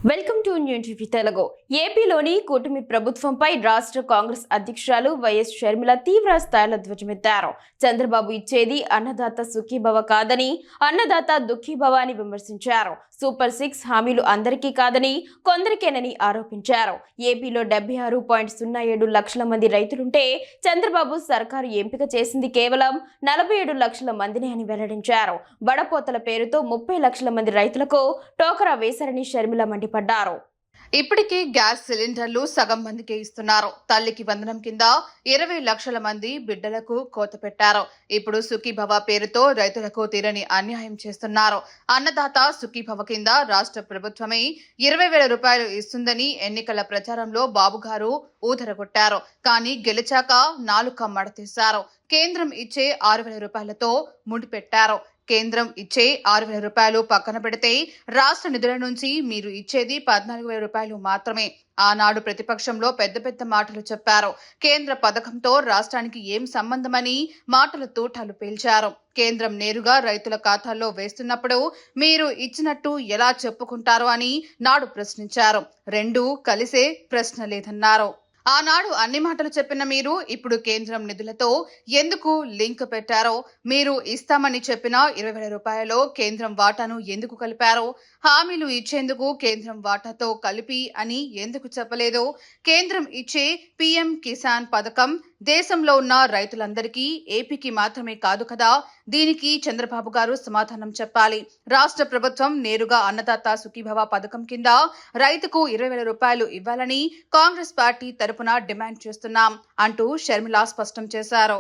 Welcome to new TV Telugu. ఏపీలోని కూటమి ప్రభుత్వంపై రాష్ట్ర కాంగ్రెస్ అధ్యక్షురాలు వైఎస్ షర్మిల తీవ్ర స్థాయిలో ధ్వజమెత్తారు. చంద్రబాబు ఇచ్చేది అన్నదాత సుఖీభవ కాదని, అన్నదాత దుఃఖీభవ అని విమర్శించారు. సూపర్ 6 హామీలు అందరికీ కాదని, కొందరికేనని ఆరోపించారు. ఏపీలో 76.07 లక్షల మంది రైతులుంటే చంద్రబాబు సర్కారు ఎంపిక చేసింది కేవలం 47 లక్షల మందిని అని వెల్లడించారు. వడపోతల పేరుతో 30 లక్షల మంది రైతులకు టోకరా వేశారని షర్మిల మండిపడ్డారు. ఇప్పటికీ గ్యాస్ సిలిండర్లు సగం మందికి ఇస్తున్నారు. తల్లికి వందనం కింద 20 లక్షల మంది బిడ్డలకు కోత పెట్టారు. ఇప్పుడు సుఖీభవ పేరుతో రైతులకు తీరని అన్యాయం చేస్తున్నారు. అన్నదాత సుఖీభవ కింద రాష్ట్ర ప్రభుత్వమే 20,000 రూపాయలు ఇస్తుందని ఎన్నికల ప్రచారంలో బాబుగారు ఊదరగొట్టారు. కానీ గెలిచాక నాలుక మడతీశారు. కేంద్రం ఇచ్చే 6,000 రూపాయలతో ముడిపెట్టారు. కేంద్రం ఇచ్చే 6,000 రూపాయలు పక్కన పెడితే రాష్ట్ర నిధుల నుంచి మీరు ఇచ్చేది 14,000 రూపాయలు మాత్రమే. ఆనాడు ప్రతిపక్షంలో పెద్ద పెద్ద మాటలు చెప్పారు. కేంద్ర పథకంతో రాష్ట్రానికి ఏం సంబంధమని మాటల తూటాలు పేల్చారు. కేంద్రం నేరుగా రైతుల ఖాతాల్లో వేస్తున్నప్పుడు మీరు ఇచ్చినట్టు ఎలా చెప్పుకుంటారు అని నాడు ప్రశ్నించారు. రెండూ కలిసే ప్రశ్న లేదన్నారు. ఆనాడు అన్ని మాటలు చెప్పిన మీరు ఇప్పుడు కేంద్రం నిధులతో ఎందుకు లింక్ పెట్టారో, మీరు ఇస్తామని చెప్పిన 20,000 రూపాయలలో కేంద్రం వాటాను ఎందుకు కలిపారో, హామీలు ఇచ్చేందుకు కేంద్రం వాటాతో కలిపి అని ఎందుకు చెప్పలేదు? కేంద్రం ఇచ్చే పీఎం కిసాన్ పథకం దేశంలో ఉన్న రైతులందరికీ, ఏపీకి మాత్రమే కాదు కదా. దీనికి చంద్రబాబు గారు సమాధానం చెప్పాలి. రాష్ట్ర ప్రభుత్వం నేరుగా అన్నదాత సుఖీభవ పథకం కింద రైతుకు 20,000 రూపాయలు ఇవ్వాలని కాంగ్రెస్ పార్టీ తరపున డిమాండ్ చేస్తున్నాం అంటూ షర్మిల స్పష్టం చేశారు.